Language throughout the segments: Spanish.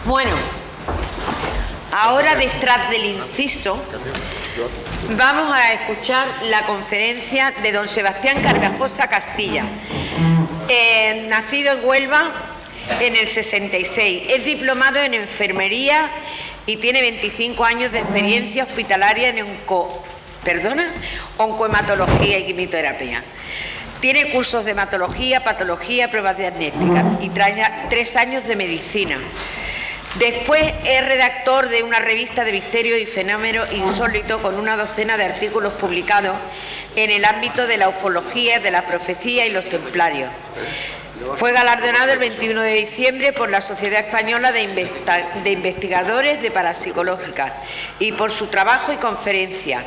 Bueno, ahora detrás del inciso vamos a escuchar la conferencia de don Sebastián Carvajosa Castilla, nacido en Huelva en el 66, es diplomado en enfermería y tiene 25 años de experiencia hospitalaria en oncohematología y quimioterapia. Tiene cursos de hematología, patología, pruebas diagnósticas y 3 años de medicina. Después es redactor de una revista de misterios y fenómenos insólitos con una docena de artículos publicados en el ámbito de la ufología, de la profecía y los templarios. Fue galardonado el 21 de diciembre por la Sociedad Española de Investigadores de Parapsicológica y por su trabajo y conferencia.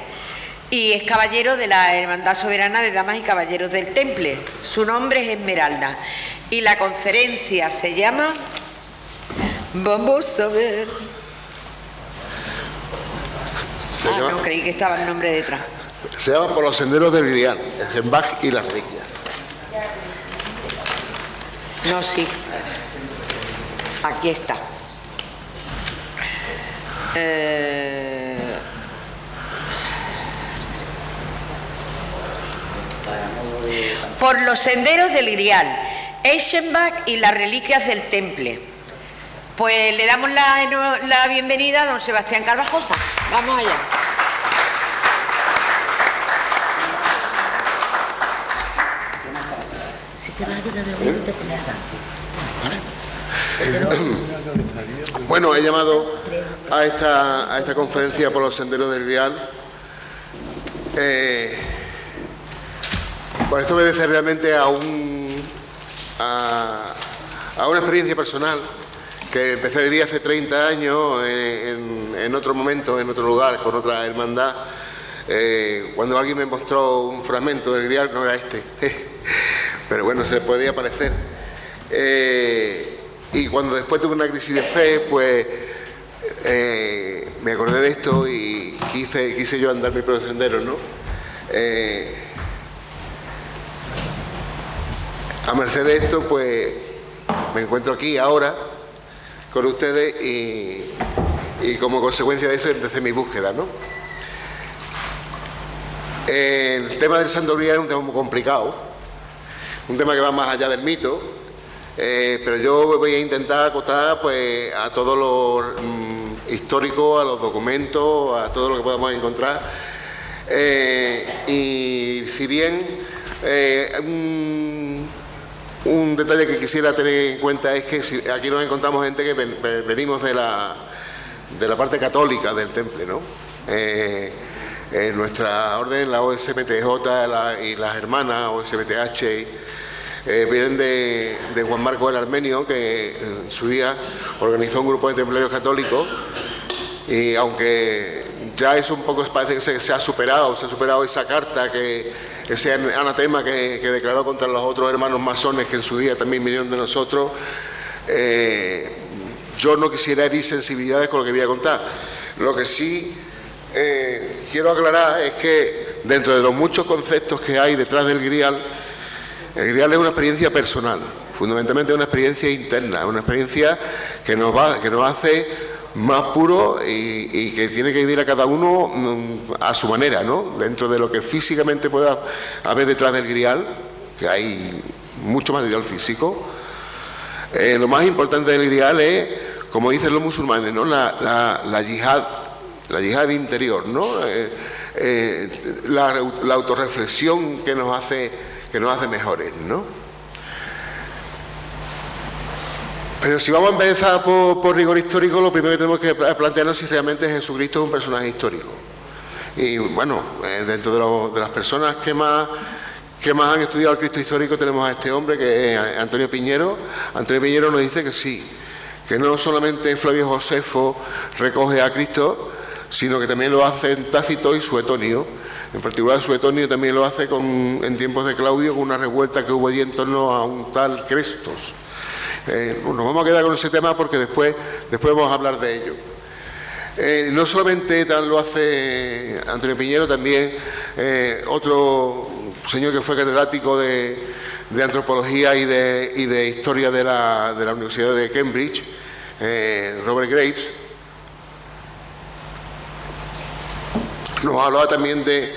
Y es caballero de la Hermandad Soberana de Damas y Caballeros del Temple. Su nombre es Esmeralda. Y la conferencia se llama... Vamos a ver... no, creí que estaba el nombre detrás. Se llama Por los senderos del Grial, el Bach y las reliquias. No, sí. Aquí está. Por los senderos del Grial, Eschenbach y las reliquias del Temple. Pues le damos la bienvenida a don Sebastián Carvajosa. Vamos allá. Si te vas a quedar de vuelta, te pones así. Bueno, he llamado a esta conferencia por los senderos del Grial. Por esto obedece realmente a una experiencia personal que empecé a vivir hace 30 años en otro momento, en otro lugar, con otra hermandad. Cuando alguien me mostró un fragmento del Grial, no era este, pero bueno, se le podía parecer. Y cuando después tuve una crisis de fe, pues me acordé de esto y quise yo andar mi propio sendero, ¿no? A merced de esto, pues me encuentro aquí ahora con ustedes y como consecuencia de eso empecé mi búsqueda, ¿no? El tema del Santo Grial es un tema muy complicado, un tema que va más allá del mito, pero yo voy a intentar acotar pues a todo lo histórico, a los documentos, a todo lo que podamos encontrar. Y si bien un detalle que quisiera tener en cuenta es que aquí nos encontramos gente que venimos de la parte católica del Temple, ¿no? En nuestra orden, la OSMTJ y las hermanas OSMTH vienen de Juan Marco el Armenio, que en su día organizó un grupo de templarios católicos, y aunque ya es un poco, parece que se ha superado esa carta, ese anatema que declaró contra los otros hermanos masones que en su día también vinieron de nosotros. Yo no quisiera herir sensibilidades con lo que voy a contar. Lo que sí quiero aclarar es que dentro de los muchos conceptos que hay detrás del Grial, el Grial es una experiencia personal, fundamentalmente una experiencia interna, una experiencia que nos hace más puro y que tiene que vivir a cada uno a su manera, ¿no? Dentro de lo que físicamente pueda haber detrás del Grial, que hay mucho material físico. Lo más importante del Grial es, como dicen los musulmanes, ¿no? La yihad interior, ¿no? La autorreflexión que nos hace mejores, ¿no? Pero si vamos a empezar por rigor histórico, lo primero que tenemos que plantearnos si realmente Jesucristo es un personaje histórico. Y bueno, dentro de las personas que más han estudiado el Cristo histórico tenemos a este hombre que es Antonio Piñero. Antonio Piñero nos dice que sí, que no solamente Flavio Josefo recoge a Cristo, sino que también lo hace en Tácito y Suetonio. En particular Suetonio también lo hace en tiempos de Claudio, con una revuelta que hubo allí en torno a un tal Crestos. Nos vamos a quedar con ese tema porque después vamos a hablar de ello. No solamente tal lo hace Antonio Piñero, también otro señor que fue catedrático de antropología y de historia de la Universidad de Cambridge, Robert Graves, nos hablaba también del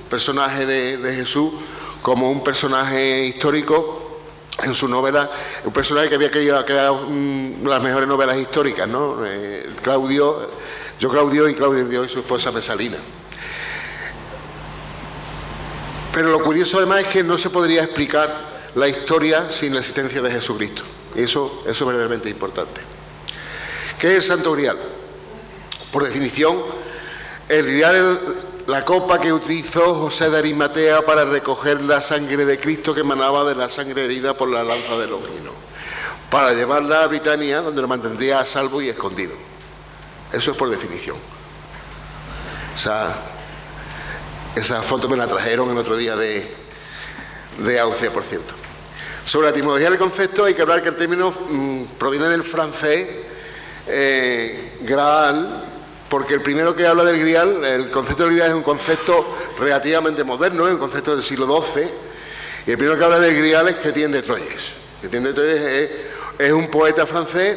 personaje de Jesús como un personaje histórico en su novela, un personaje que había creado las mejores novelas históricas, ¿no? Claudio y Claudio y su esposa Mesalina. Pero lo curioso además es que no se podría explicar la historia sin la existencia de Jesucristo. Y eso es verdaderamente importante. ¿Qué es el Santo Grial? Por definición, el Grial es la copa que utilizó José de Arimatea para recoger la sangre de Cristo que emanaba de la sangre herida por la lanza de Longino, para llevarla a Britania, donde lo mantendría a salvo y escondido. Eso es por definición. Esa foto me la trajeron el otro día de Austria, por cierto. Sobre la etimología del concepto hay que hablar que el término proviene del francés Graal, porque el primero que habla del Grial, el concepto del Grial es un concepto relativamente moderno, es un concepto del siglo XII, y el primero que habla del Grial es Chrétien de Troyes. Chrétien de Troyes es un poeta francés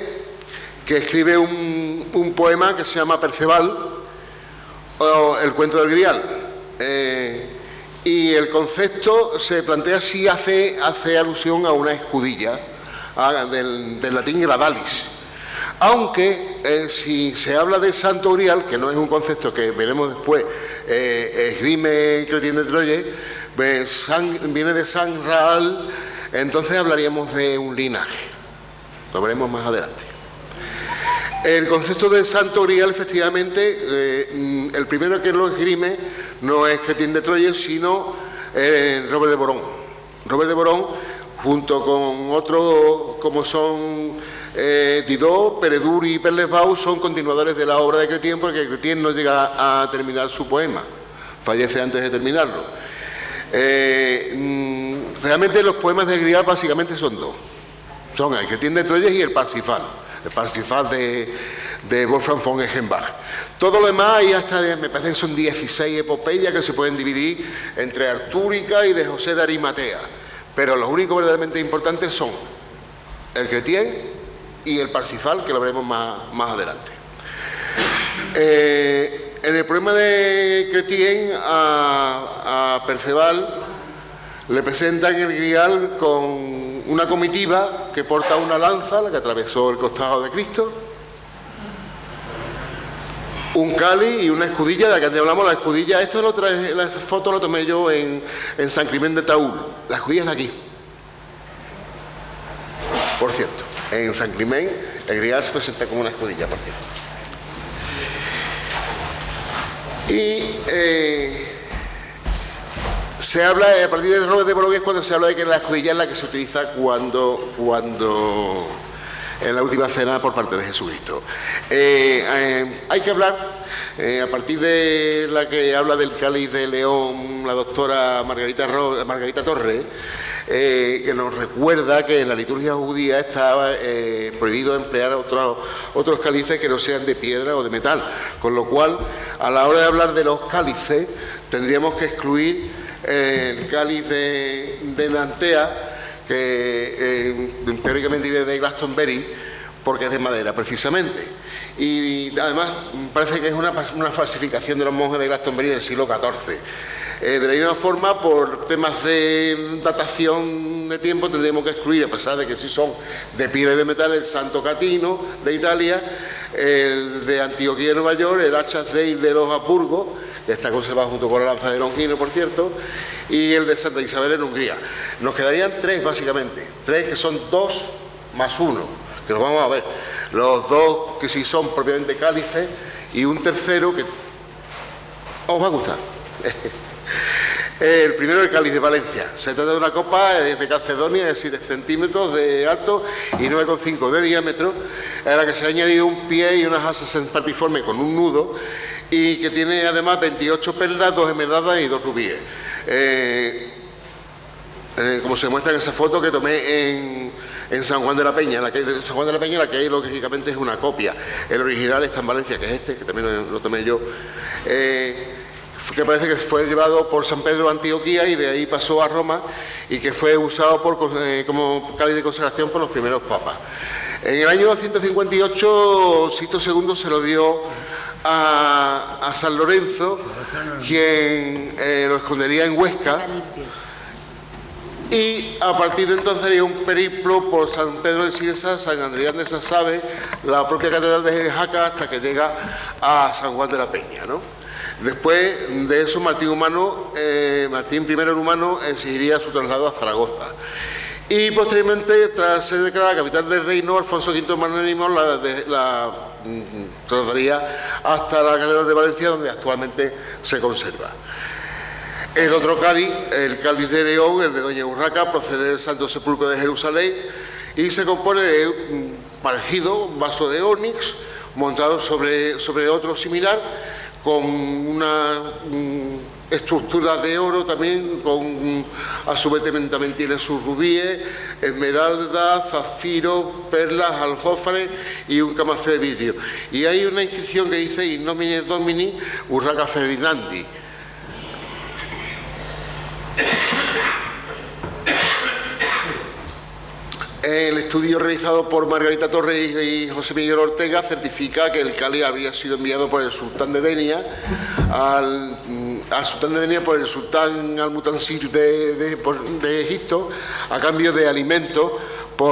que escribe un poema que se llama Perceval, o el cuento del Grial. Y el concepto se plantea si hace alusión a una escudilla, del latín gradalis. Aunque si se habla de Santo Grial, que no es un concepto que veremos después, esgrime Chrétien de Troyes, viene de San Raal, entonces hablaríamos de un linaje. Lo veremos más adelante. El concepto de Santo Grial, efectivamente, el primero que lo esgrime no es Chrétien de Troyes, sino Robert de Boron. Robert de Boron, junto con otros como son Didot, Peredur y Perlesbau, son continuadores de la obra de Chrétien, porque Chrétien no llega a terminar su poema, fallece antes de terminarlo. Realmente los poemas de Grial básicamente son dos, son el Chrétien de Troyes y el Parsifal de Wolfgang von Eschenbach. Todo lo demás, hay me parece que son 16 epopeyas que se pueden dividir entre Artúrica y de José de Arimatea, pero los únicos verdaderamente importantes son el Chrétien y el Parsifal, que lo veremos más adelante. En el poema de Chrétien a Perceval le presentan el Grial con una comitiva que porta una lanza, la que atravesó el costado de Cristo, un cáliz y una escudilla, de la que antes hablamos. La escudilla, la foto la tomé yo en San Climent de Taúl. La escudilla es de aquí. Por cierto, en San Climent el Grial se presenta como una escudilla, por cierto. Y se habla, a partir de Robert de Boron, es cuando se habla de que la escudilla es la que se utiliza cuando en la última cena por parte de Jesucristo. Hay que hablar, a partir de la que habla del cáliz de León, la doctora Margarita Torres, que nos recuerda que en la liturgia judía estaba prohibido emplear otros cálices que no sean de piedra o de metal, con lo cual a la hora de hablar de los cálices tendríamos que excluir el cáliz de Nantea, que teóricamente viene de Glastonbury, porque es de madera precisamente, y además parece que es una falsificación de los monjes de Glastonbury del siglo XIV. De la misma forma, por temas de datación de tiempo, tendríamos que excluir, a pesar de que sí son de piedra y de metal, el Santo Catino de Italia, el de Antioquía de Nueva York, el Hachas Dei de los Habsburgos, que está conservado junto con la lanza de Longino, por cierto, y el de Santa Isabel en Hungría. Nos quedarían tres, básicamente, tres que son 2 más 1, que los vamos a ver. Los dos que sí son propiamente cálices y un tercero que os va a gustar. El primero, el cáliz de Valencia. Se trata de una copa de calcedonia de 7 centímetros de alto y 9,5 de diámetro, a la que se ha añadido un pie y unas asas en partiforme con un nudo, y que tiene además 28 perlas, 2 esmeraldas y 2 rubíes. Como se muestra en esa foto que tomé en San Juan de la Peña, la que hay lógicamente es una copia. El original está en Valencia, que es este, que también lo tomé yo. que parece que fue llevado por San Pedro de Antioquía y de ahí pasó a Roma y que fue usado como cáliz de consagración por los primeros papas. En el año 258 Sixto II se lo dio a San Lorenzo, quien lo escondería en Huesca, y a partir de entonces haría un periplo por San Pedro de Cieza, San Adrián de Sasabe, la propia catedral de Jaca, hasta que llega a San Juan de la Peña, ¿no? Después de eso, Martín I el Humano exigiría su traslado a Zaragoza. Y posteriormente, tras ser declarada capital del reino, Alfonso V Magnánimo la trasladaría hasta la catedral de Valencia, donde actualmente se conserva. El otro cáliz, el cáliz de León, el de Doña Urraca, procede del Santo Sepulcro de Jerusalén y se compone de un parecido vaso de ónix montado sobre otro similar, con una estructura de oro también, a su vez también tiene sus rubíes, esmeralda, zafiro, perlas, aljófares y un camafeo de vidrio. Y hay una inscripción que dice In nomine Domini Urraca Ferdinandi. El estudio realizado por Margarita Torres y José Miguel Ortega certifica que el cáliz había sido enviado por el sultán de Denia al sultán de Denia por el sultán Al-Mutansir de Egipto, a cambio de alimentos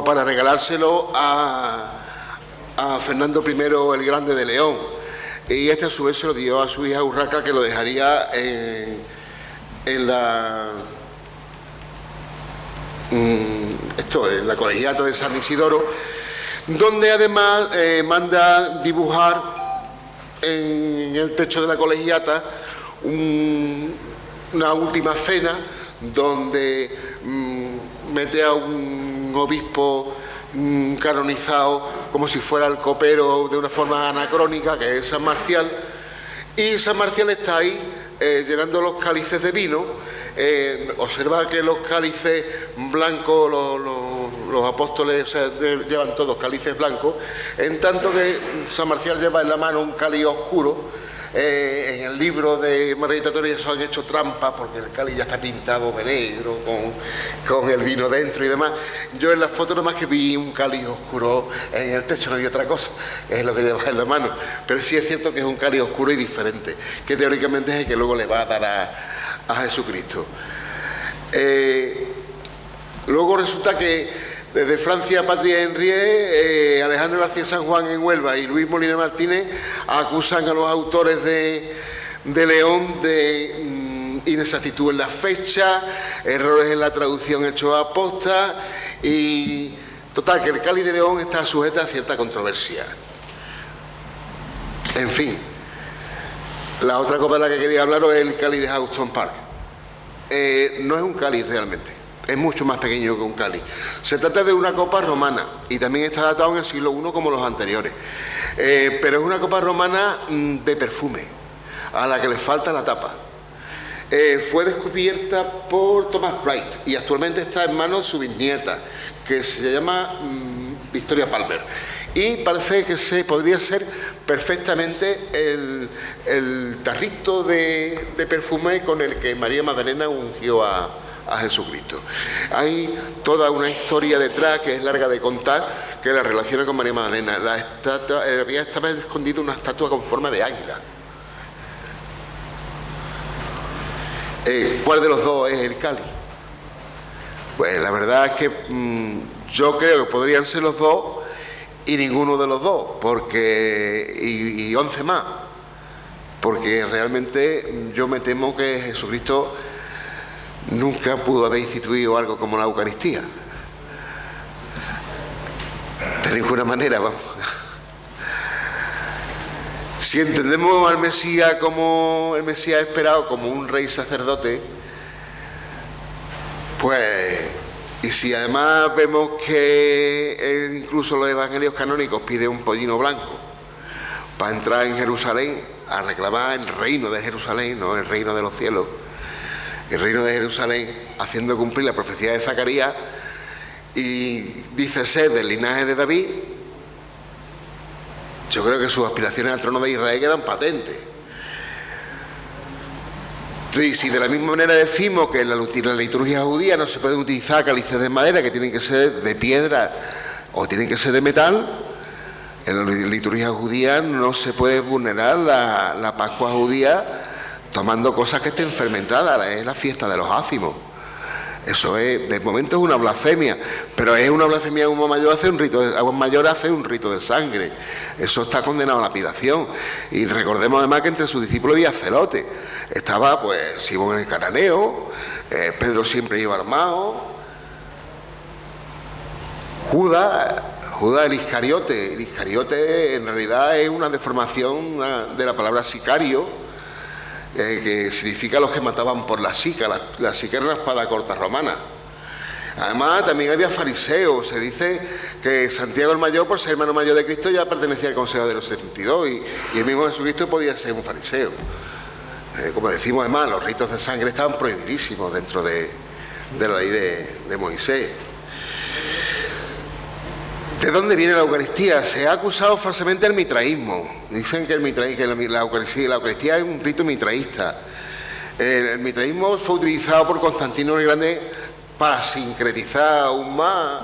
para regalárselo a Fernando I el Grande de León. Y este a su vez se lo dio a su hija Urraca, que lo dejaría en la colegiata de San Isidoro, donde además manda dibujar en el techo de la colegiata una última cena, donde mete a un obispo canonizado como si fuera el copero de una forma anacrónica, que es San Marcial, y San Marcial está ahí llenando los cálices de vino. Observa que los cálices blancos, los apóstoles llevan todos cálices blancos, en tanto que San Marcial lleva en la mano un cáliz oscuro. En el libro de Margarita Torres se han hecho trampas porque el cáliz ya está pintado de negro con el vino dentro y demás. Yo en la foto nomás que vi un cáliz oscuro en el techo, no vi otra cosa, es lo que lleva en la mano, pero sí es cierto que es un cáliz oscuro y diferente, que teóricamente es el que luego le va a dar a Jesucristo. Luego resulta que desde Francia, Patria Henriet, Alejandro García San Juan en Huelva y Luis Molina Martínez acusan a los autores de León de inexactitud en la fecha, errores en la traducción hechos a posta, y total, que el cáliz de León está sujeto a cierta controversia. En fin, la otra copa de la que quería hablaros es el cáliz de Houston Park. No es un cáliz realmente, es mucho más pequeño que un cáliz. Se trata de una copa romana y también está datado en el siglo I como los anteriores, pero es una copa romana de perfume, a la que le falta la tapa. Fue descubierta por Thomas Bright y actualmente está en manos de su bisnieta, que se llama Victoria Palmer, y parece que podría ser perfectamente el tarrito de perfume con el que María Magdalena ungió a Jesucristo. Hay toda una historia detrás que es larga de contar, que la relaciona con María Magdalena. La estatua, estaba escondida una estatua con forma de águila. ¿Cuál de los dos es el cáliz? Pues la verdad es que yo creo que podrían ser los dos y ninguno de los dos, porque y 11 más, porque realmente yo me temo que Jesucristo nunca pudo haber instituido algo como la Eucaristía, de ninguna manera, vamos. Si entendemos al Mesías como el Mesías esperado, como un rey sacerdote, pues, y si además vemos que incluso los evangelios canónicos pide un pollino blanco para entrar en Jerusalén a reclamar el reino de Jerusalén, no el reino de los cielos, el reino de Jerusalén, haciendo cumplir la profecía de Zacarías, y dice ser del linaje de David, yo creo que sus aspiraciones al trono de Israel quedan patentes. Si de la misma manera decimos que en la liturgia judía no se pueden utilizar cálices de madera, que tienen que ser de piedra o tienen que ser de metal, en la liturgia judía no se puede vulnerar la Pascua judía tomando cosas que estén fermentadas. Es la fiesta de los ácimos. Eso es, de momento es una blasfemia, pero es una blasfemia. Agua mayor hace un rito de sangre. Eso está condenado a lapidación. Y recordemos además que entre sus discípulos había celotes. Estaba pues Simón el Cananeo, Pedro siempre iba armado, Judas el Iscariote. El Iscariote en realidad es una deformación de la palabra sicario, que significa los que mataban por la sica. La sica era una espada corta romana. Además también había fariseos. Se dice que Santiago el Mayor, por ser hermano mayor de Cristo, ya pertenecía al Consejo de los 72 y el mismo Jesucristo podía ser un fariseo. Como decimos, además, los ritos de sangre estaban prohibidísimos dentro de la ley de Moisés. ¿De dónde viene la Eucaristía? Se ha acusado falsamente el mitraísmo. Dicen que la Eucaristía es un rito mitraísta. El mitraísmo fue utilizado por Constantino el Grande para sincretizar aún más,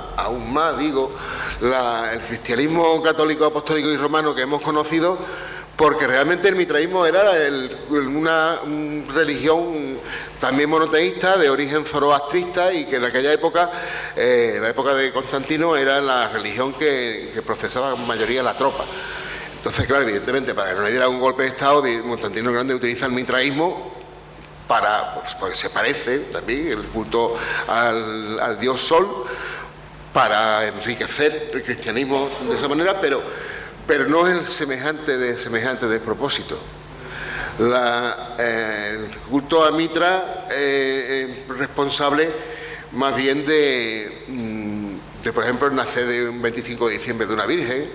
el cristianismo católico, apostólico y romano que hemos conocido, porque realmente el mitraísmo era una religión también monoteísta, de origen zoroastrista, y que en aquella época, en la época de Constantino, era la religión que profesaba en mayoría la tropa. Entonces, claro, evidentemente, para que no le diera un golpe de Estado, Constantino el Grande utiliza el mitraísmo porque se parece también el culto al dios Sol, para enriquecer el cristianismo de esa manera, pero no es semejante despropósito. El culto a Mitra es responsable más bien de, por ejemplo, el nacer de un 25 de diciembre de una virgen,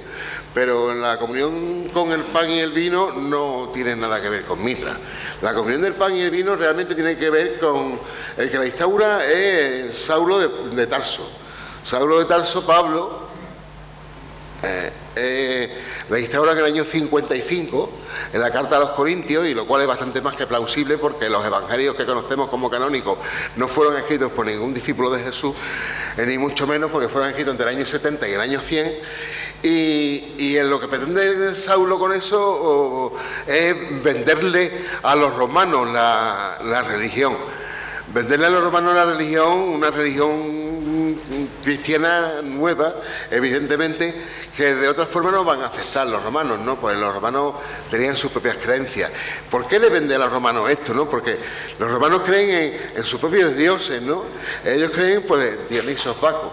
pero la comunión con el pan y el vino no tiene nada que ver con Mitra. La comunión del pan y el vino realmente tiene que ver con el que la instaura es Saulo de Tarso. Saulo de Tarso, Pablo, la instaura en el año 55 en la carta a los Corintios, y lo cual es bastante más que plausible porque los evangelios que conocemos como canónicos no fueron escritos por ningún discípulo de Jesús, ni mucho menos porque fueron escritos entre el año 70 y el año 100, y en lo que pretende Saulo con eso es venderle a los romanos la religión. Venderle a los romanos una religión cristiana nueva, evidentemente, que de otra forma no van a aceptar los romanos, ¿no? Pues los romanos tenían sus propias creencias. ¿Por qué le vende a los romanos esto, no? Porque los romanos creen en sus propios dioses, ¿no? Ellos creen, pues, Dioniso Baco.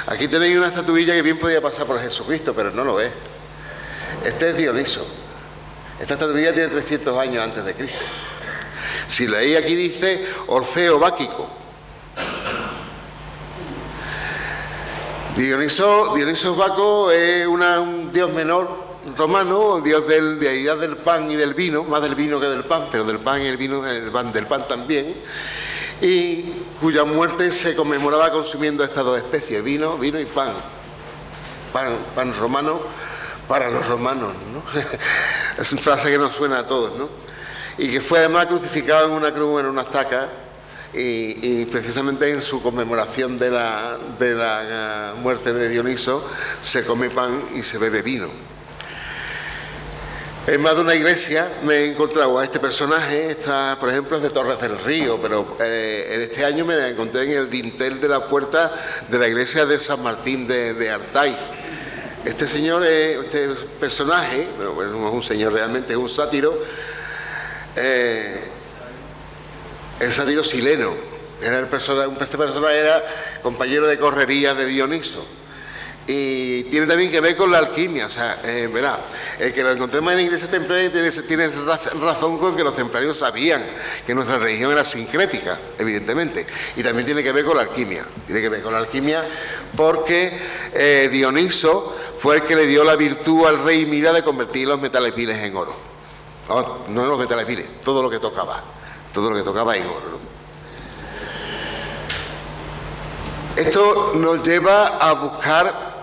Aquí tenéis una estatuilla que bien podía pasar por Jesucristo, pero no lo es. Este es Dioniso. Esta estatuilla tiene 300 años antes de Cristo. Si leéis aquí dice Orfeo Báquico. Dioniso Baco es un dios menor romano, dios deidad del pan y del vino, más del vino que del pan, pero del pan y el vino, del pan también, y cuya muerte se conmemoraba consumiendo estas dos especies, vino y pan. Pan romano para los romanos, ¿no? Es una frase que nos suena a todos, ¿no? Y que fue además crucificado en una cruz, en una estaca, y precisamente en su conmemoración de la muerte de Dioniso se come pan y se bebe vino. En más de una iglesia me he encontrado a este personaje. Por ejemplo, es de Torres del Río, pero en este año me la encontré en el dintel de la puerta de la iglesia de San Martín de Artaiz. Este personaje, bueno, no es un señor realmente, es un sátiro. El sátiro sileno, este personaje era compañero de correría de Dioniso, y tiene también que ver con la alquimia. O sea, verá, el que lo encontremos en la iglesia templaria tiene razón con que los templarios sabían que nuestra religión era sincrética, evidentemente, y también tiene que ver con la alquimia. Tiene que ver con la alquimia porque Dioniso fue el que le dio la virtud al rey Mira de convertir los metales viles en oro. No los metales viles, todo lo que tocaba en oro, ¿no? Esto nos lleva a buscar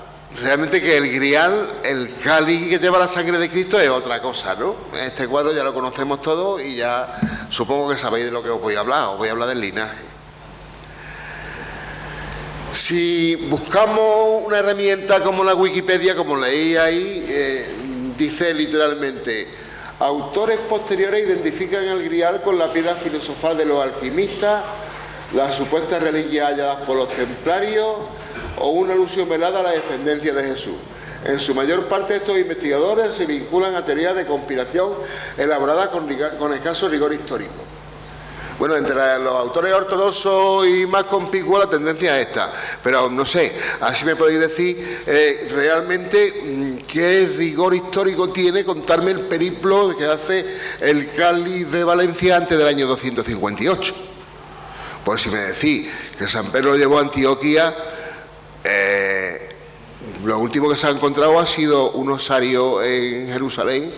realmente que el grial, el cáliz que lleva la sangre de Cristo, es otra cosa, ¿no? Este cuadro ya lo conocemos todos y ya supongo que sabéis de lo que os voy a hablar del linaje. Si buscamos una herramienta como la Wikipedia, como leí ahí, dice literalmente: autores posteriores identifican el grial con la piedra filosofal de los alquimistas, las supuestas reliquias halladas por los templarios o una alusión velada a la descendencia de Jesús. En su mayor parte estos investigadores se vinculan a teorías de conspiración elaboradas con escaso rigor histórico. Bueno, entre los autores ortodoxos y más conspicuos la tendencia es esta, pero no sé, así me podéis decir realmente qué rigor histórico tiene contarme el periplo que hace el cáliz de Valencia antes del año 258. Pues si me decís que San Pedro lo llevó a Antioquía, lo último que se ha encontrado ha sido un osario en Jerusalén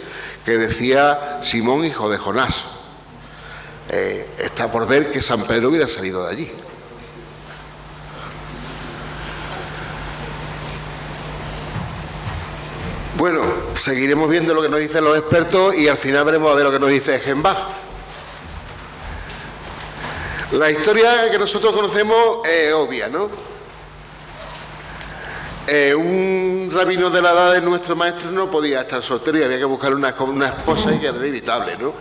que decía Simón, hijo de Jonás. Está por ver que San Pedro hubiera salido de allí. Bueno, seguiremos viendo lo que nos dicen los expertos y al final veremos a ver lo que nos dice Eschenbach. La historia que nosotros conocemos es obvia, ¿no? Un rabino de la edad de nuestro maestro no podía estar soltero y había que buscar una esposa, y que era inevitable, ¿no?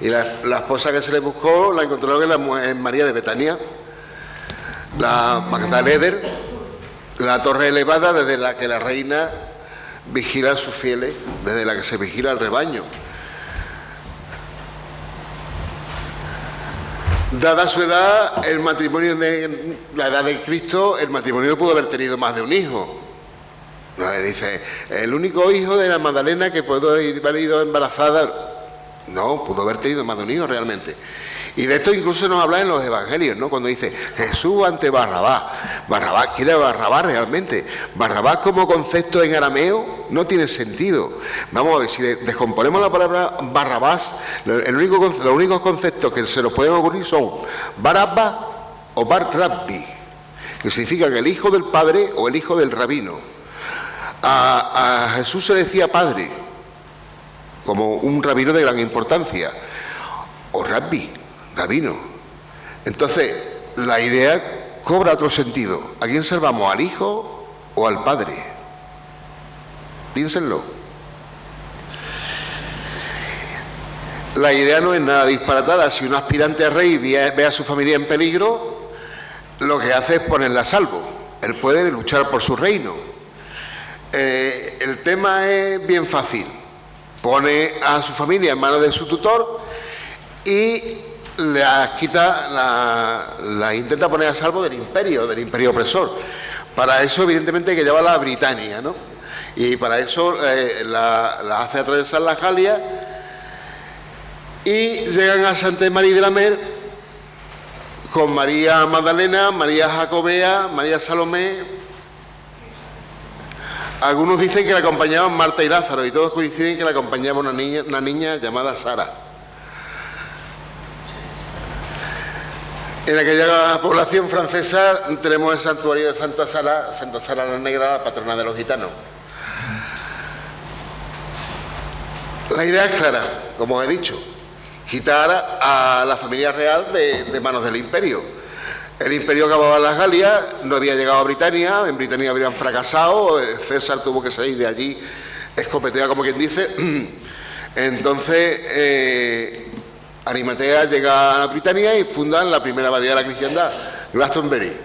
Y la esposa que se le buscó la encontraron en María de Betania, la Magdalena, la torre elevada desde la que la reina vigila a sus fieles, desde la que se vigila el rebaño. Dada su edad, el matrimonio de la edad de Cristo, el matrimonio pudo haber tenido más de un hijo. Dice, el único hijo de la Magdalena que pudo haber ido embarazada. No, pudo haber tenido más de un hijo realmente. Y de esto incluso nos habla en los evangelios, ¿no? Cuando dice Jesús ante Barrabás. Barrabás, ¿quién era Barrabás realmente? Barrabás como concepto en arameo no tiene sentido. Vamos a ver, si descomponemos la palabra Barrabás, los únicos conceptos que se nos pueden ocurrir son Barabba o Bar Rabbi, que significan el hijo del padre o el hijo del rabino. A Jesús se le decía padre, como un rabino de gran importancia, o rabbi, rabino. Entonces, la idea cobra otro sentido. ¿A quién salvamos? ¿Al hijo o al padre? Piénsenlo. La idea no es nada disparatada. Si un aspirante a rey ve a su familia en peligro, lo que hace es ponerla a salvo. Él puede luchar por su reino. El tema es bien fácil. Pone a su familia en manos de su tutor y la intenta poner a salvo del imperio opresor. Para eso, evidentemente, hay que llevarla a Britania, ¿no? Y para eso la hace atravesar la Galia y llegan a Santa María de la Mer con María Magdalena, María Jacobea, María Salomé. Algunos dicen que la acompañaban Marta y Lázaro, y todos coinciden que la acompañaba una niña llamada Sara. En aquella población francesa tenemos el santuario de Santa Sara la Negra, la patrona de los gitanos. La idea es clara, como os he dicho, quitar a la familia real de manos del imperio. El imperio acababa en las Galias, no había llegado a Britania, en Britania habían fracasado, César tuvo que salir de allí escopeteado, como quien dice. Entonces, Arimatea llega a Britania y fundan la primera abadía de la cristiandad, Glastonbury.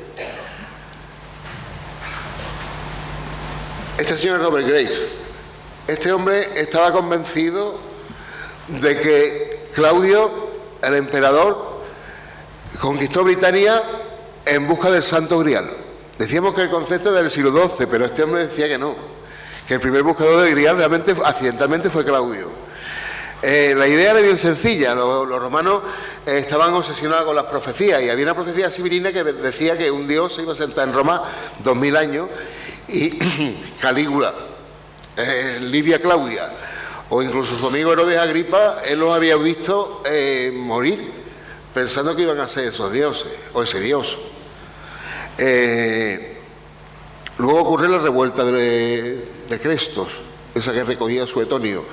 Este señor es Robert Graves. Este hombre estaba convencido de que Claudio, el emperador, conquistó Britania en busca del Santo Grial. Decíamos que el concepto es del siglo XII, pero este hombre decía que no, que el primer buscador del Grial realmente, accidentalmente, fue Claudio. La idea era bien sencilla. Los romanos estaban obsesionados con las profecías, y había una profecía sibirina que decía que un dios se iba a sentar en Roma 2000 años, y Calígula, Livia Claudia, o incluso su amigo Herodes Agripa, él los había visto morir pensando que iban a ser esos dioses, o ese dios. Luego ocurre la revuelta de Crestos, esa que recogía Suetonio.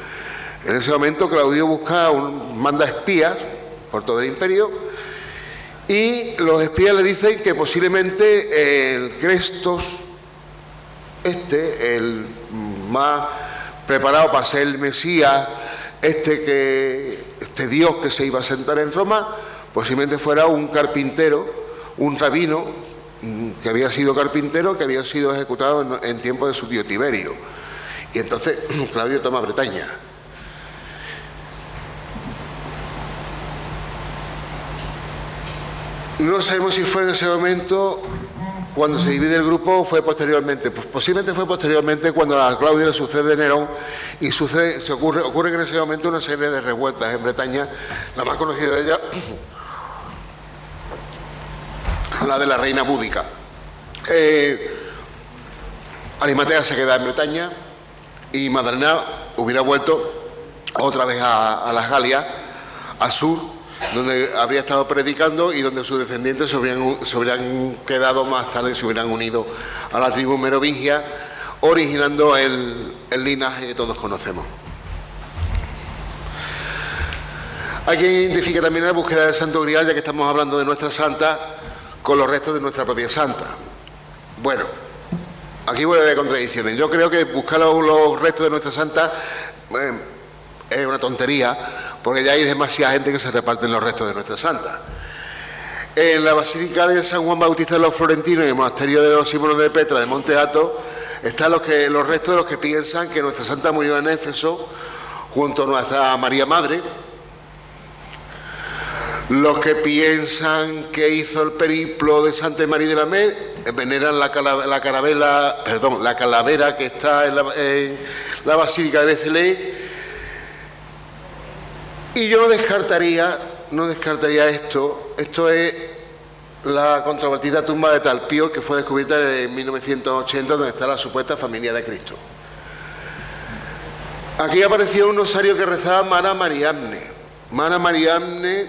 En ese momento Claudio manda espías todo el imperio, y los espías le dicen que posiblemente el Crestos, el más preparado para ser el Mesías, este Dios que se iba a sentar en Roma, posiblemente fuera un carpintero, un rabino que había sido carpintero, que había sido ejecutado en tiempo de su tío Tiberio. Y entonces Claudio toma Bretaña. No sabemos si fue en ese momento cuando se divide el grupo o fue posteriormente. Pues posiblemente fue posteriormente cuando a Claudio le sucede Nerón y ocurre en ese momento una serie de revueltas en Bretaña, la más conocida de ellas, la de la reina búdica. Arimatea se queda en Bretaña y Madalena hubiera vuelto otra vez a las Galias, al sur, donde habría estado predicando y donde sus descendientes se hubieran quedado más tarde, se hubieran unido a la tribu merovingia, originando el linaje que todos conocemos. Hay quien identifica también la búsqueda del Santo Grial, ya que estamos hablando de nuestra santa, con los restos de nuestra propia santa. Bueno, aquí vuelve de contradicciones. Yo creo que buscar los restos de nuestra santa es una tontería, porque ya hay demasiada gente que se reparten los restos de nuestra santa. En la Basílica de San Juan Bautista de los Florentinos y el Monasterio de los Símbolos de Petra de Monte Athos están los restos de los que piensan que nuestra santa murió en Éfeso junto a nuestra María Madre, los que piensan que hizo el periplo de Santa María de la Mer veneran la calavera que está en la Basílica de Becelé. Y yo no descartaría esto. Esto es la controvertida tumba de Talpío, que fue descubierta en 1980, donde está la supuesta familia de Cristo. Aquí apareció un rosario que rezaba Mana Mariamne. Mana Mariamne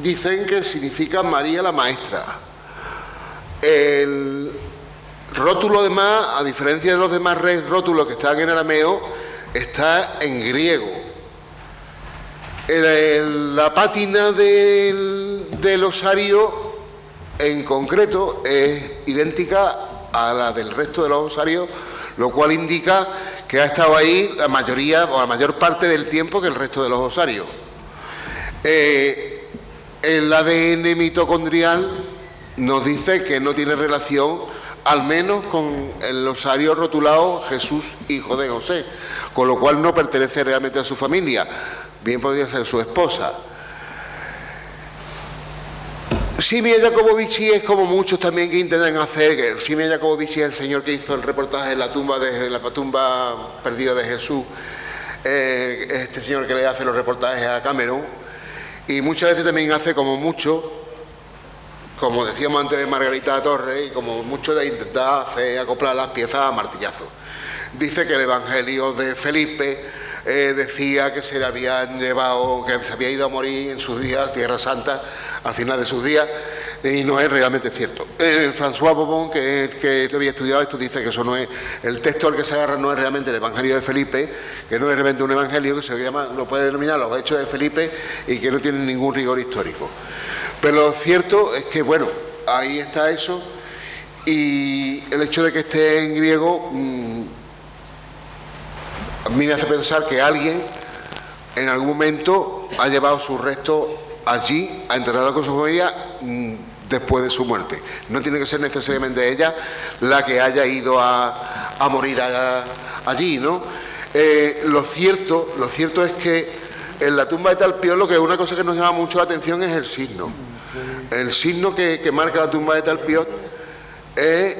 dicen que significa María la Maestra. El rótulo demás, a diferencia de los demás rótulos que están en arameo, está en griego. La pátina del osario en concreto es idéntica a la del resto de los osarios, lo cual indica que ha estado ahí la mayor parte del tiempo que el resto de los osarios. El ADN mitocondrial nos dice que no tiene relación, al menos con el osario rotulado Jesús, hijo de José, con lo cual no pertenece realmente a su familia. Bien podría ser su esposa. Simia Jacobovici es como muchos también que intentan hacer, que Simia Jacobovici es el señor que hizo el reportaje de la tumba perdida de Jesús, este señor que le hace los reportajes a Cameron, y muchas veces también hace como mucho, como decíamos antes de Margarita Torres, y como mucho de intentar acoplar las piezas a martillazo. Dice que el Evangelio de Felipe decía que se le habían llevado, que se había ido a morir en sus días, Tierra Santa, al final de sus días, y no es realmente cierto. François Bobon, que había estudiado esto, dice que eso no es, el texto al que se agarra no es realmente el Evangelio de Felipe, que no es realmente un evangelio, que se llama, lo puede denominar los Hechos de Felipe, y que no tiene ningún rigor histórico. Pero lo cierto es que, bueno, ahí está eso, y el hecho de que esté en griego a mí me hace pensar que alguien en algún momento ha llevado su resto allí a enterrarlo con su familia después de su muerte. No tiene que ser necesariamente ella la que haya ido a morir allí, ¿no? Lo cierto es que en la tumba de Talpiot lo que es una cosa que nos llama mucho la atención es el signo. El signo que marca la tumba de Talpiot es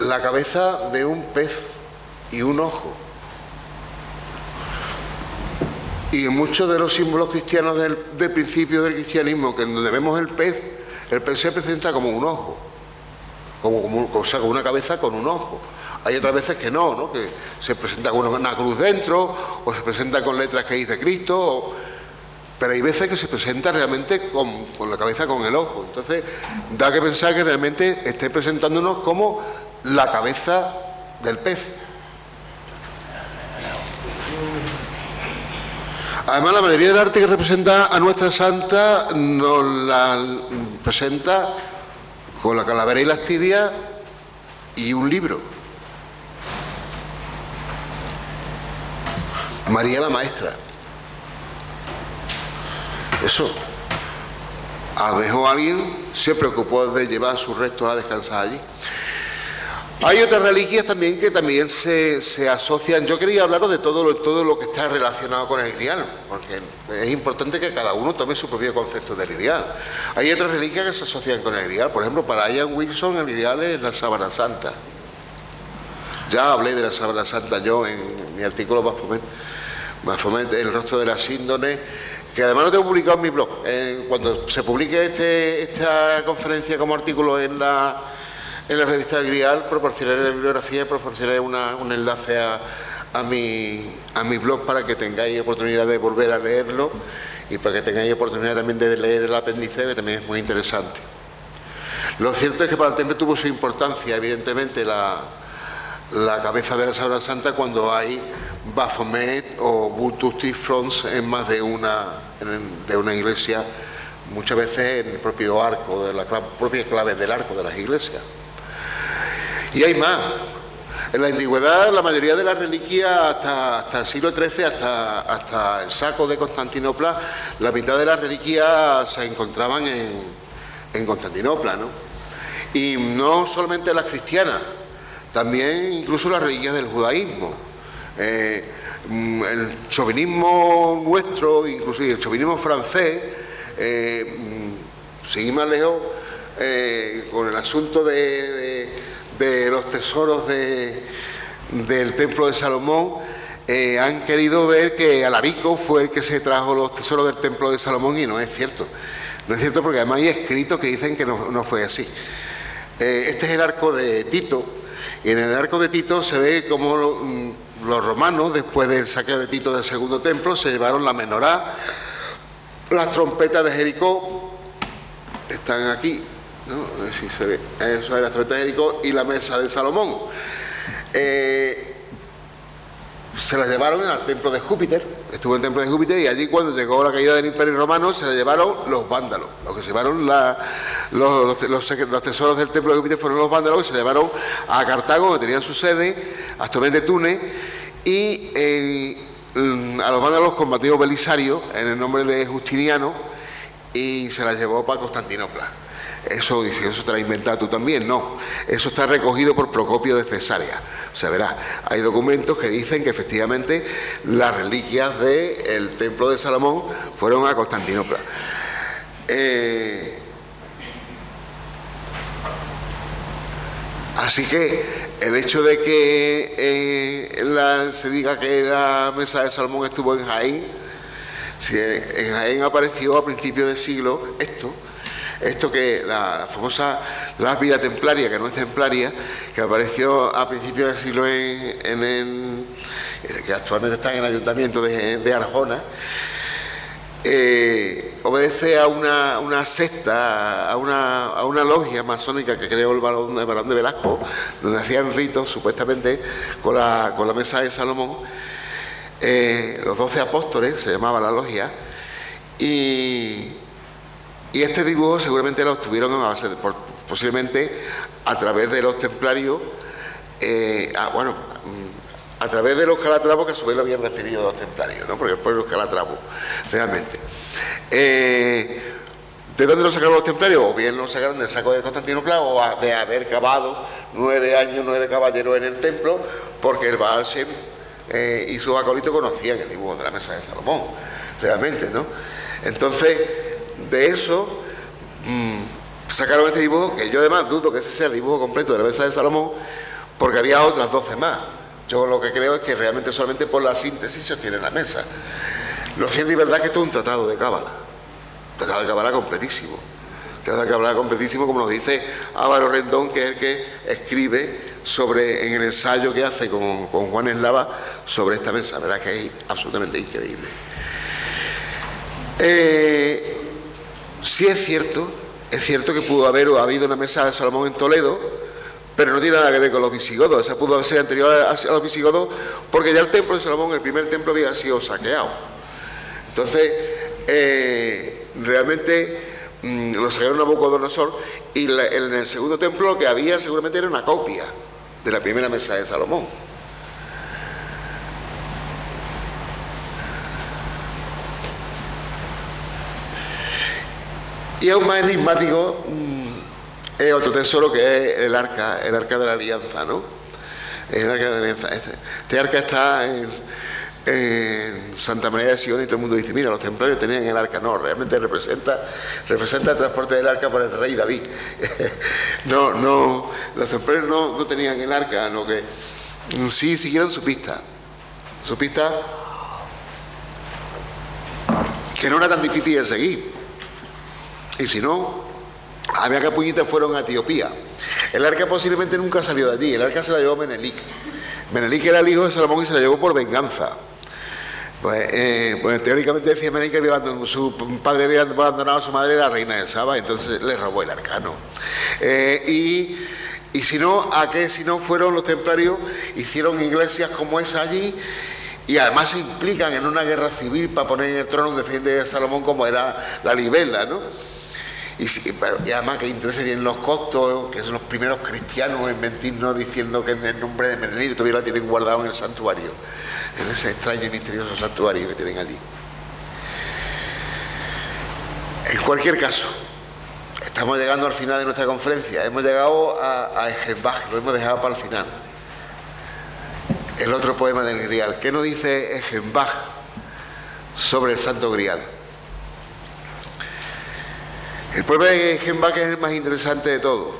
la cabeza de un pez y un ojo. Y en muchos de los símbolos cristianos del principio del cristianismo, que donde vemos el pez se presenta como un ojo, como una cabeza con un ojo. Hay otras veces que no, que se presenta con una cruz dentro, o se presenta con letras que dice Cristo, pero hay veces que se presenta realmente con la cabeza con el ojo. Entonces da que pensar que realmente esté presentándonos como la cabeza del pez. Además, la mayoría del arte que representa a nuestra santa nos la presenta con la calavera y las tibias y un libro. María la Maestra. Eso. A lo mejor alguien se preocupó de llevar sus restos a descansar allí. Hay otras reliquias también que también se asocian. Yo quería hablaros de todo lo que está relacionado con el grial, porque es importante que cada uno tome su propio concepto del grial. Hay otras reliquias que se asocian con el grial. Por ejemplo, para Ian Wilson el grial es la sábana santa. Ya hablé de la sábana santa yo en mi artículo Baphomet, el rostro de la síndone, que además lo tengo publicado en mi blog. Cuando se publique esta conferencia como artículo en la revista del Grial, proporcionaré la bibliografía y proporcionaré un enlace a mi blog para que tengáis oportunidad de volver a leerlo y para que tengáis oportunidad también de leer el apéndice, que también es muy interesante. Lo cierto es que para el templo tuvo su importancia, evidentemente, la cabeza de la Sábana Santa cuando hay Baphomet o Vultus Fronts en más de una iglesia, muchas veces en el propio arco, de la propia clave del arco de las iglesias. Y hay más. En la antigüedad, la mayoría de las reliquias, hasta el siglo XIII, hasta el saco de Constantinopla, la mitad de las reliquias se encontraban en Constantinopla, ¿no? Y no solamente las cristianas, también incluso las reliquias del judaísmo. El chauvinismo nuestro, inclusive el chauvinismo francés, seguí más lejos, con el asunto de los tesoros del templo de Salomón, han querido ver que Alarico fue el que se trajo los tesoros del templo de Salomón, y no es cierto. No es cierto, porque además hay escritos que dicen que no fue así. Este es el arco de Tito, y en el arco de Tito se ve como los romanos, después del saqueo de Tito del segundo templo, se llevaron la menorá, las trompetas de Jericó, están aquí, ¿no? A ver si se ve. Eso es la trompeta de Jericó y la mesa de Salomón. Se la llevaron al templo de Júpiter, estuvo en el templo de Júpiter, y allí cuando llegó la caída del Imperio Romano se la llevaron los vándalos. Los que se llevaron los tesoros del templo de Júpiter fueron los vándalos, que se llevaron a Cartago, donde tenían su sede, actualmente Túnez, y a los vándalos combatió Belisario en el nombre de Justiniano y se la llevó para Constantinopla. Eso te lo has inventado tú también, no. Eso está recogido por Procopio de Cesarea. O sea, verás, hay documentos que dicen que efectivamente las reliquias del templo de Salomón fueron a Constantinopla. Así que el hecho de que se diga que la mesa de Salomón estuvo en Jaén, si en Jaén apareció a principios del siglo esto que la famosa lápida templaria, que no es templaria, que apareció a principios del siglo que actualmente está en el ayuntamiento de Arjona, obedece a una secta, a una logia masónica que creó el barón de Velasco, donde hacían ritos supuestamente con la mesa de Salomón. Los 12 apóstoles se llamaba la logia, y este dibujo seguramente lo obtuvieron posiblemente a través de los templarios, a través de los calatravos, que a su vez lo habían recibido los templarios, ¿no? Porque después los calatravos, realmente. ¿De dónde lo sacaron los templarios? O bien lo sacaron del saco de Constantinopla, o de haber cavado 9 años, 9 caballeros en el templo, porque el Baal Shem y sus acólitos conocían el dibujo de la mesa de Salomón, realmente, ¿no? Entonces, de eso sacaron este dibujo, que yo además dudo que ese sea el dibujo completo de la mesa de Salomón, porque había otras 12 más. Yo lo que creo es que realmente solamente por la síntesis se obtiene la mesa. Lo cierto y verdad es que esto es un tratado de cábala, completísimo. Tratado de cábala completísimo, como nos dice Álvaro Rendón, que es el que escribe en el ensayo que hace con Juan Eslava sobre esta mesa. La verdad es que es absolutamente increíble. Sí es cierto que pudo haber habido una mesa de Salomón en Toledo, pero no tiene nada que ver con los visigodos. Esa pudo ser anterior a los visigodos, porque ya el templo de Salomón, el primer templo, había sido saqueado. Entonces, realmente lo sacaron a Nabucodonosor, y en el segundo templo lo que había seguramente era una copia de la primera mesa de Salomón. Y aún más enigmático es otro tesoro, que es el arca de la alianza, ¿no? El arca de la alianza. Este arca está en Santa María de Sion, y todo el mundo dice, mira, los templarios tenían el arca. No, realmente representa el transporte del arca por el rey David. No, los templarios no tenían el arca, no, que sí siguieron su pista que no era tan difícil de seguir. Y si no, había que puñitas fueron a Etiopía. El arca posiblemente nunca salió de allí. El arca se la llevó Menelik. Menelik era el hijo de Salomón y se la llevó por venganza. Pues teóricamente decía Menelik que su padre había abandonado a su madre, la reina de Saba, entonces le robó el arca, ¿no? Y si no, ¿a qué? Si no fueron los templarios, hicieron iglesias como esa allí, y además se implican en una guerra civil para poner en el trono un descendiente de Salomón como era la Libela, ¿no? Y además que interés tienen los coptos, que son los primeros cristianos en mentirnos diciendo que en el nombre de Menelik todavía la tienen guardado en el santuario, en ese extraño y misterioso santuario que tienen allí. En cualquier caso, estamos llegando al final de nuestra conferencia. Hemos llegado a Ejembaj, lo hemos dejado para el final. El otro poema del Grial. ¿Qué nos dice Ejembaj sobre el Santo Grial? El poema de Ejembaj es el más interesante de todo,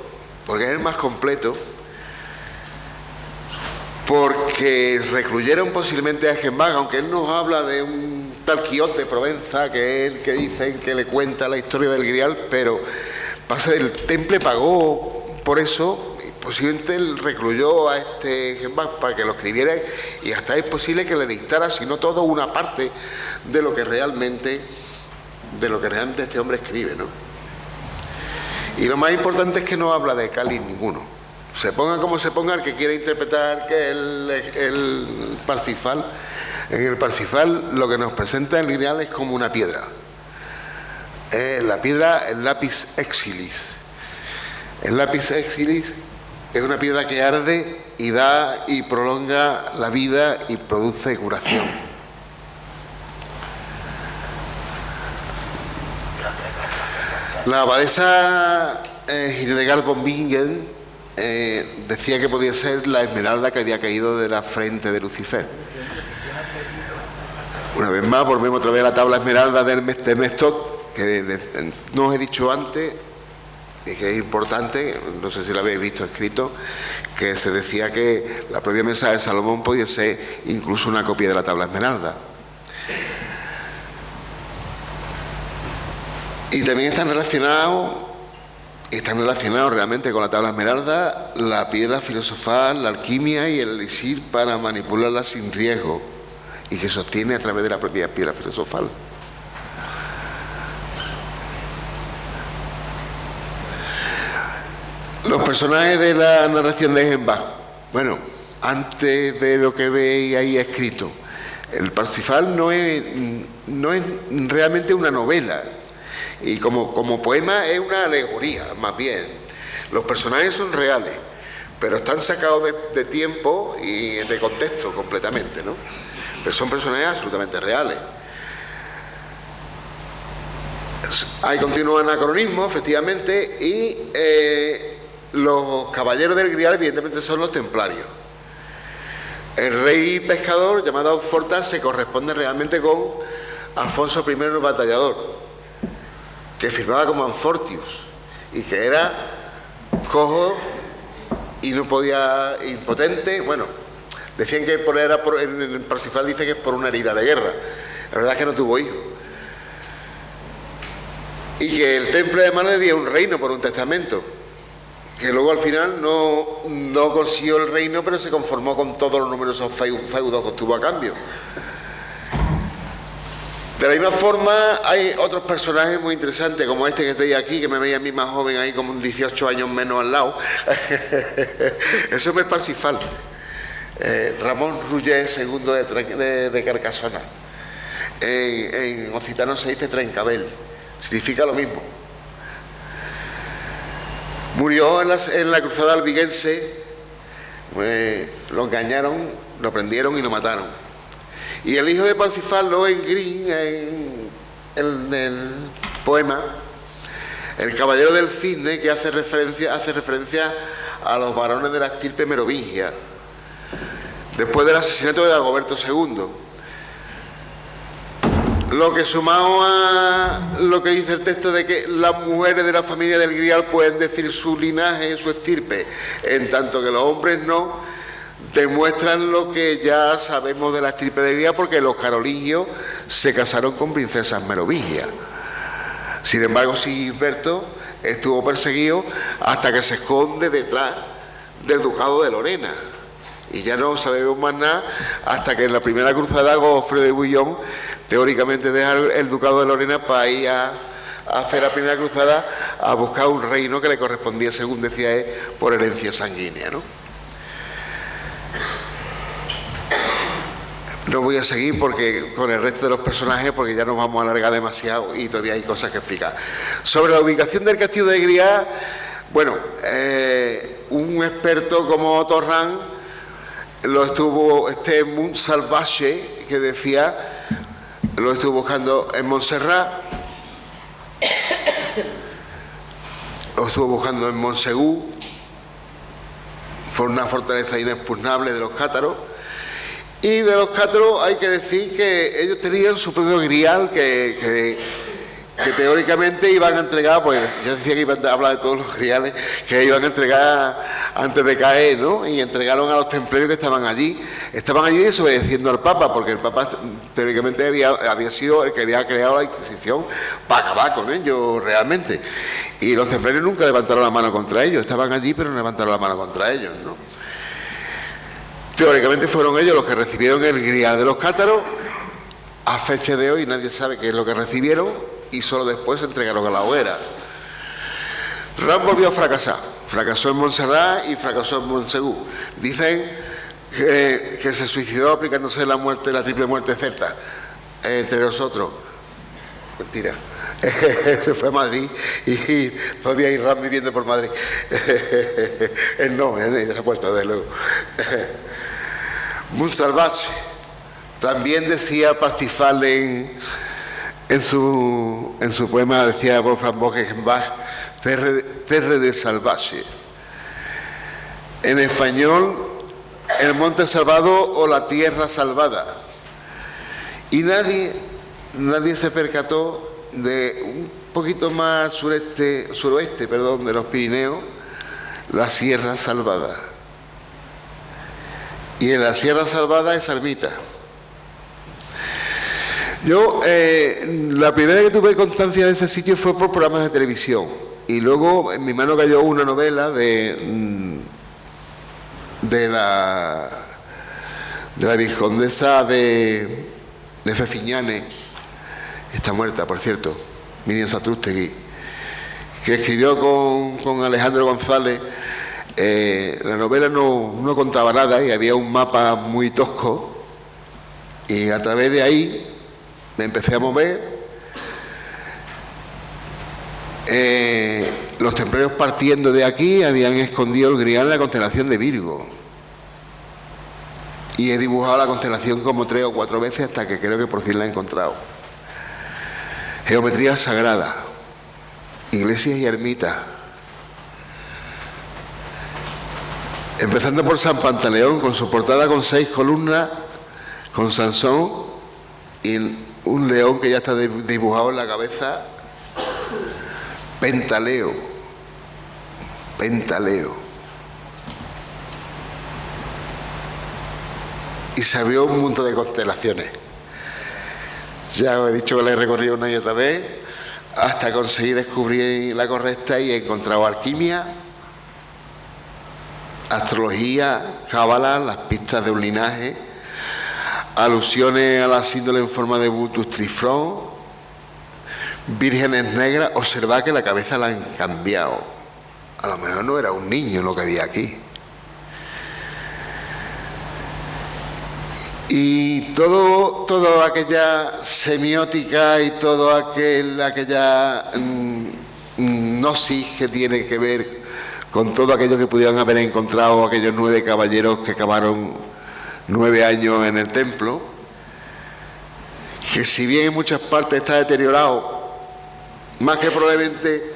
porque es el más completo, porque recluyeron posiblemente a Ejembaj, aunque él nos habla de un tal Quijote de Provenza, que es el que dicen que le cuenta la historia del Grial, pero pasa del Temple pagó por eso, y posiblemente él recluyó a este Ejembaj para que lo escribiera, y hasta es posible que le dictara, si no todo, una parte de lo que realmente este hombre escribe, ¿no? Y lo más importante es que no habla de cáliz ninguno. Se ponga como se ponga el que quiera interpretar que el Parsifal. En el Parsifal lo que nos presenta el Grial es como una piedra. La piedra, el lápiz exilis. El lápiz exilis es una piedra que arde y da y prolonga la vida y produce curación. La abadesa Hildegard von Bingen decía que podía ser la esmeralda que había caído de la frente de Lucifer. Una vez más, volvemos otra vez a la tabla esmeralda de Mestot, que no os he dicho antes, y que es importante, no sé si lo habéis visto escrito, que se decía que la propia mesa de Salomón podía ser incluso una copia de la tabla esmeralda. Y también están relacionados realmente con la tabla esmeralda la piedra filosofal, la alquimia y el elixir para manipularla sin riesgo, y que sostiene a través de la propia piedra filosofal. Los personajes de la narración de Ejembaj. Bueno, antes de lo que veis ahí escrito, el Parsifal no es realmente una novela. Y como poema es una alegoría, más bien. Los personajes son reales, pero están sacados de tiempo y de contexto completamente, ¿no? Pero son personajes absolutamente reales. Hay continuo anacronismo, efectivamente, y los caballeros del Grial, evidentemente, son los templarios. El rey pescador, llamado Fortas, se corresponde realmente con Alfonso I el Batallador, que firmaba como Anfortius y que era cojo y no podía, impotente. Bueno, decían que en el Parsifal dice que es por una herida de guerra. La verdad es que no tuvo hijos. Y que el temple además le debía un reino por un testamento, que luego al final no consiguió el reino, pero se conformó con todos los numerosos feudos que obtuvo a cambio. De la misma forma hay otros personajes muy interesantes, como este que estoy aquí, que me veía a mí más joven ahí, como 18 años menos al lado. Eso es Parsifal. Ramón Rullet, II de Carcasona. En occitano se dice trencabel, significa lo mismo. Murió en la cruzada albigense, lo engañaron, lo prendieron y lo mataron. Y el hijo de Parsifal, Lohengrin Green, en el poema El caballero del cisne, que hace referencia a los varones de la estirpe merovingia, después del asesinato de Dagoberto II. Lo que, sumado a lo que dice el texto de que las mujeres de la familia del Grial pueden decir su linaje, su estirpe, en tanto que los hombres no, demuestran lo que ya sabemos de la estirpe del Grial, porque los carolingios se casaron con princesas merovingias. Sin embargo, Sigisberto estuvo perseguido hasta que se esconde detrás del ducado de Lorena. Y ya no sabemos más nada hasta que en la primera cruzada Godofredo de Bouillon teóricamente deja el ducado de Lorena para ir a hacer la primera cruzada, a buscar un reino que le correspondía, según decía él, por herencia sanguínea, ¿no? No voy a seguir con el resto de los personajes, porque ya nos vamos a alargar demasiado y todavía hay cosas que explicar. Sobre la ubicación del castillo de Grial, bueno, un experto como Torrán lo estuvo, Mont Salvaje, que decía, lo estuvo buscando en Montserrat, lo estuvo buscando en Montsegú, fue una fortaleza inexpugnable de los cátaros. Y de los cátaros hay que decir que ellos tenían su propio grial que teóricamente iban a entregar, pues yo decía que iban a hablar de todos los griales que iban a entregar antes de caer, ¿no? Y entregaron a los templarios que estaban allí desobedeciendo al Papa, porque el Papa teóricamente había sido el que había creado la Inquisición para acabar con ellos realmente. Y los templarios nunca levantaron la mano contra ellos, estaban allí pero no levantaron la mano contra ellos, ¿no? Teóricamente fueron ellos los que recibieron el grial de los cátaros. A fecha de hoy nadie sabe qué es lo que recibieron y solo después se entregaron a la hoguera. Ram volvió a fracasar. Fracasó en Montserrat y fracasó en Montsegú. Dicen que se suicidó aplicándose la triple muerte celta. Entre nosotros. Mentira. Se fue a Madrid y todavía hay Ram viviendo por Madrid. No, en esa puerta, desde luego. Mont Salvaje, también decía Parsifal en su poema, decía Wolfgang Bockenbach, Terre de Salvaje. En español, el monte salvado o la tierra salvada. Y nadie se percató de un poquito más suroeste, de los Pirineos, la Sierra Salvada. Y en la Sierra Salvada es Ermita. Yo, la primera que tuve constancia de ese sitio fue por programas de televisión. Y luego en mi mano cayó una novela de la vizcondesa de Fefiñane, está muerta, por cierto, Miriam Satrústegui, que escribió con Alejandro González. La novela no contaba nada y había un mapa muy tosco, y a través de ahí me empecé a mover. Los templarios, partiendo de aquí, habían escondido el grial en la constelación de Virgo, y he dibujado la constelación como 3 o 4 veces hasta que creo que por fin la he encontrado. Geometría sagrada, iglesias y ermitas. Empezando por San Pantaleón, con su portada con 6 columnas, con Sansón y un león que ya está dibujado en la cabeza. Pentaleo. Y se abrió un mundo de constelaciones. Ya os he dicho que la he recorrido una y otra vez hasta conseguir descubrir la correcta, y he encontrado alquimia, astrología, cábala, las pistas de un linaje, alusiones a la síndole en forma de Butus Trifrón, vírgenes negras. Observad que la cabeza la han cambiado. A lo mejor no era un niño lo que había aquí. Y toda aquella semiótica y toda aquella gnosis que tiene que ver con todo aquello que pudieran haber encontrado aquellos 9 caballeros que cavaron 9 años en el templo, que si bien en muchas partes está deteriorado, más que probablemente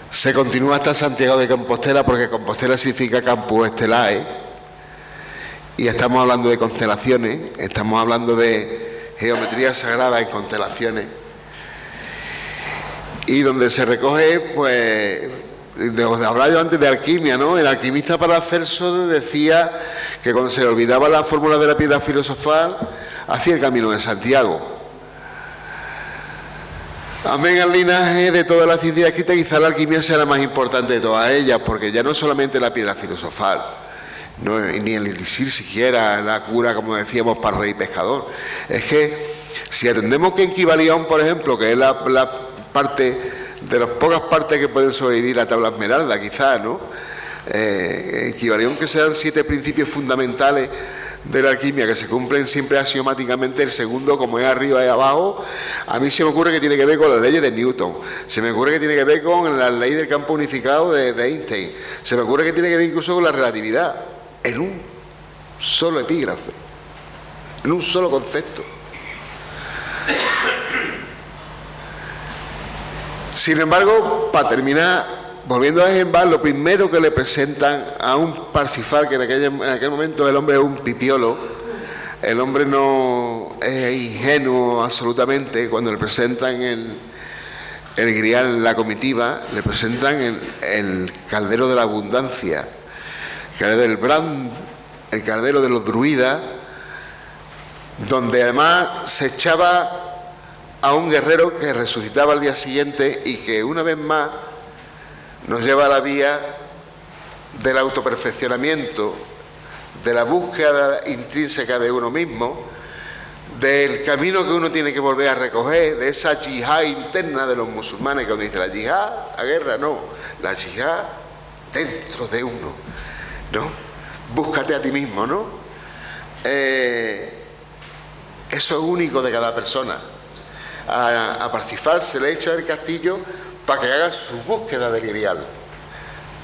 se continúa hasta Santiago de Compostela, porque Compostela significa Campus Estelae, y estamos hablando de constelaciones, estamos hablando de geometría sagrada en constelaciones, y donde se recoge, pues, hablaba yo antes de alquimia, ¿no? El alquimista Paracelso decía que cuando se le olvidaba la fórmula de la piedra filosofal, hacía el camino de Santiago. Amén al linaje de toda la ciencia escrita, quizá la alquimia sea la más importante de todas ellas, porque ya no es solamente la piedra filosofal, no, ni el elixir siquiera, la cura, como decíamos, para rey pescador. Es que si atendemos que en Kybalión, por ejemplo, que es la parte de las pocas partes que pueden sobrevivir a tabla esmeralda, quizás, ¿no? En Kybalión, que se dan 7 principios fundamentales de la alquimia que se cumplen siempre axiomáticamente. El segundo, como es arriba y abajo, a mí se me ocurre que tiene que ver con las leyes de Newton, se me ocurre que tiene que ver con la ley del campo unificado de Einstein, se me ocurre que tiene que ver incluso con la relatividad, en un solo epígrafe, en un solo concepto. Sin embargo, para terminar, volviendo a Eisenbach, lo primero que le presentan a un Parsifal, que en aquel momento el hombre es un pipiolo, el hombre no es ingenuo absolutamente, cuando le presentan el grial, la comitiva, le presentan el caldero de la abundancia, el caldero del Brand, el caldero de los druidas, donde además se echaba a un guerrero que resucitaba al día siguiente y que una vez más nos lleva a la vía del autoperfeccionamiento, de la búsqueda intrínseca de uno mismo, del camino que uno tiene que volver a recoger, de esa yihad interna de los musulmanes, que uno dice la yihad, la guerra, no, la yihad dentro de uno, ¿no? Búscate a ti mismo, ¿no? Eso es único de cada persona. A Parsifal se le echa del castillo para que haga su búsqueda del grial,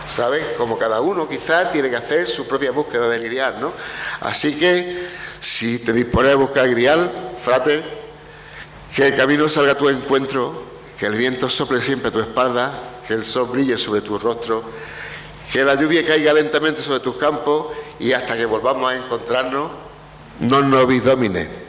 ¿sabes? Como cada uno quizás tiene que hacer su propia búsqueda del grial, ¿no? Así que si te dispones a buscar el grial, frater, que el camino salga a tu encuentro, que el viento sople siempre a tu espalda, que el sol brille sobre tu rostro, que la lluvia caiga lentamente sobre tus campos, y hasta que volvamos a encontrarnos, non nobis domine.